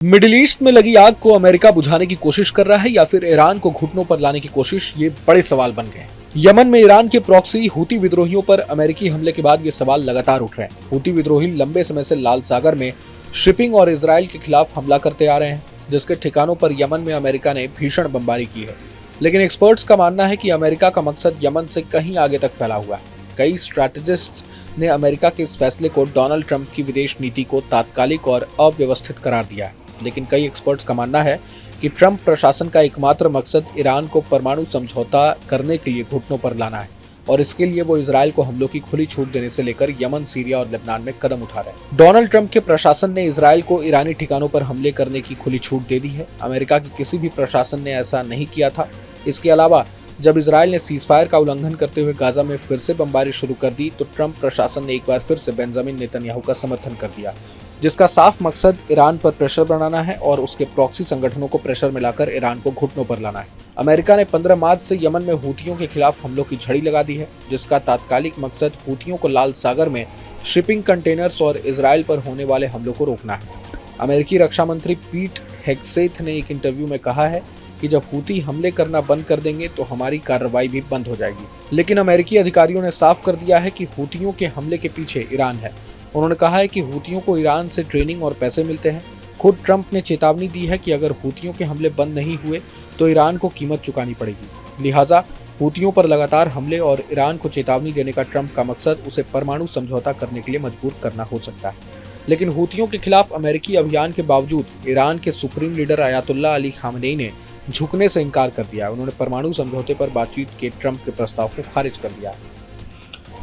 Middle east में लगी आग को अमेरिका बुझाने की कोशिश कर रहा है या फिर ईरान को घुटनों पर लाने की कोशिश, ये बड़े सवाल बन गए हैं। यमन में ईरान के प्रॉक्सी हूती विद्रोहियों पर अमेरिकी हमले के बाद ये सवाल लगातार उठ रहे हैं। हूती विद्रोही लंबे समय से लाल सागर में शिपिंग और इसराइल के खिलाफ हमला करते आ रहे हैं, जिसके ठिकानों पर यमन में अमेरिका ने भीषण बमबारी की है। लेकिन एक्सपर्ट्स का मानना है कि अमेरिका का मकसद यमन से कहीं आगे तक फैला हुआ है। कई स्ट्रैटेजिस्ट्स ने अमेरिका के इस फैसले को डोनाल्ड ट्रंप की विदेश नीति को तात्कालिक और अव्यवस्थित करार दिया है। लेकिन कई एक्सपर्ट्स का मानना है कि ट्रंप प्रशासन का एकमात्र मकसद ईरान को परमाणु समझौता करने के लिए घुटनों पर लाना है और इसके लिए वो इजराइल को हमलों की खुली छूट देने से लेकर यमन, सीरिया और लेबनान में कदम उठा रहे हैं। डोनाल्ड ट्रंप के प्रशासन ने इजराइल को ईरानी ठिकानों पर हमले करने की खुली छूट दे दी है। अमेरिका के किसी भी प्रशासन ने ऐसा नहीं किया था। इसके अलावा जब इजराइल ने सीजफायर का उल्लंघन करते हुए गाजा में फिर से बमबारी शुरू कर दी तो ट्रंप प्रशासन ने एक बार फिर से बेंजामिन नेतन्याहू का समर्थन कर दिया, जिसका साफ मकसद ईरान पर प्रेशर बनाना है और उसके प्रॉक्सी संगठनों को प्रेशर मिलाकर ईरान को घुटनों पर लाना है। अमेरिका ने 15 मार्च से यमन में हूतियों के खिलाफ हमलों की झड़ी लगा दी है, जिसका तात्कालिक मकसद हूतियों को लाल सागर में शिपिंग कंटेनर्स और इजराइल पर होने वाले हमलों को रोकना है। अमेरिकी रक्षा मंत्री पीट हेग्सेथ ने एक इंटरव्यू में कहा है कि जब हूती हमले करना बंद कर देंगे तो हमारी कार्रवाई भी बंद हो जाएगी। लेकिन अमेरिकी अधिकारियों ने साफ कर दिया है कि हूतियों के हमले के पीछे ईरान है। उन्होंने कहा है कि हूतियों को ईरान से ट्रेनिंग और पैसे मिलते हैं। खुद ट्रंप ने चेतावनी दी है कि अगर हूतियों के हमले बंद नहीं हुए तो ईरान को कीमत चुकानी पड़ेगी। लिहाजा हूतियों पर लगातार हमले और ईरान को चेतावनी देने का ट्रंप का मकसद उसे परमाणु समझौता करने के लिए मजबूर करना हो सकता है। लेकिन हूतियों के खिलाफ अमेरिकी अभियान के बावजूद ईरान के supreme leader Ayatollah Ali Khamenei ने झुकने से इनकार कर दिया। उन्होंने परमाणु समझौते पर बातचीत के ट्रंप के प्रस्ताव को खारिज कर दिया।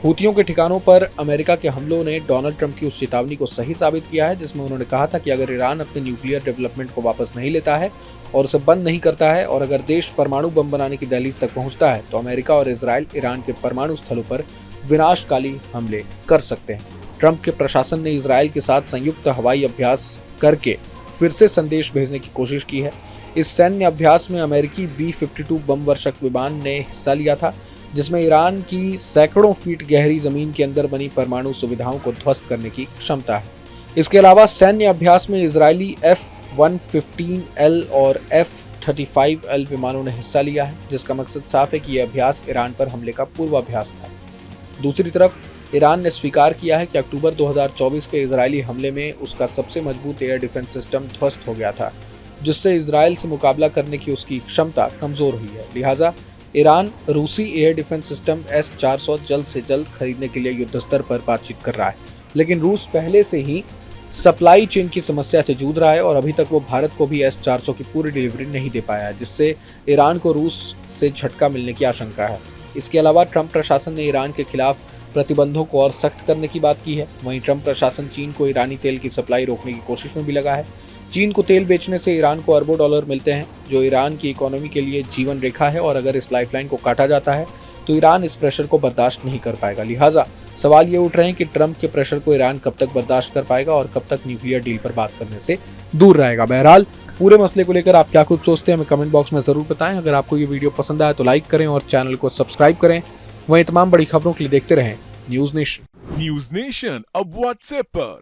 हूतियों के ठिकानों पर अमेरिका के हमलों ने डोनाल्ड ट्रंप की उस चेतावनी को सही साबित किया है, जिसमें उन्होंने कहा था कि अगर ईरान अपने न्यूक्लियर डेवलपमेंट को वापस नहीं लेता है और उसे बंद नहीं करता है और अगर देश परमाणु बम बनाने की दहलीज तक पहुंचता है तो अमेरिका और इजराइल ईरान के परमाणु स्थलों पर विनाशकाली हमले कर सकते हैं। ट्रंप के प्रशासन ने इजराइल के साथ संयुक्त हवाई अभ्यास करके फिर से संदेश भेजने की कोशिश की है। इस सैन्य अभ्यास में अमेरिकी B-52 बम वर्षक विमान ने हिस्सा लिया था, जिसमें ईरान की सैकड़ों फीट गहरी जमीन के अंदर बनी परमाणु सुविधाओं को ध्वस्त करने की क्षमता है। इसके अलावा सैन्य अभ्यास में इजरायली F-115L और F-35L विमानों ने हिस्सा लिया है, जिसका मकसद साफ है कि यह अभ्यास ईरान पर हमले का पूर्वाभ्यास था। दूसरी तरफ ईरान ने स्वीकार किया है कि अक्टूबर 2024 के इजरायली हमले में उसका सबसे मजबूत एयर डिफेंस सिस्टम ध्वस्त हो गया था, जिससे इजराइल से मुकाबला करने की उसकी क्षमता कमजोर हुई है। लिहाजा ईरान रूसी एयर डिफेंस सिस्टम S-400 जल्द से जल्द खरीदने के लिए युद्ध स्तर पर बातचीत कर रहा है। लेकिन रूस पहले से ही सप्लाई चेन की समस्या से जूझ रहा है और अभी तक वो भारत को भी S-400 की पूरी डिलीवरी नहीं दे पाया है, जिससे ईरान को रूस से झटका मिलने की आशंका है। इसके अलावा ट्रंप प्रशासन ने ईरान के खिलाफ प्रतिबंधों को और सख्त करने की बात की है। वहीं ट्रंप प्रशासन चीन को ईरानी तेल की सप्लाई रोकने की कोशिश में भी लगा है। चीन को तेल बेचने से ईरान को अरबों डॉलर मिलते हैं, जो ईरान की इकोनॉमी के लिए जीवन रेखा है और अगर इस लाइफलाइन को काटा जाता है तो ईरान इस प्रेशर को बर्दाश्त नहीं कर पाएगा। लिहाजा सवाल ये उठ रहे हैं कि ट्रंप के प्रेशर को ईरान कब तक बर्दाश्त कर पाएगा और कब तक न्यूक्लियर डील पर बात करने से दूर रहेगा। बहरहाल पूरे मसले को लेकर आप क्या कुछ सोचते हैं हमें कमेंट बॉक्स में जरूर बताएं। अगर आपको ये वीडियो पसंद आया तो लाइक करें और चैनल को सब्सक्राइब करें। वहीं तमाम बड़ी खबरों के लिए देखते रहें न्यूज नेशन। न्यूज नेशन अब व्हाट्सएप पर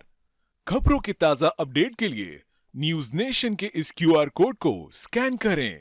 खबरों की ताजा अपडेट के लिए न्यूज नेशन के इस QR कोड को स्कैन करें।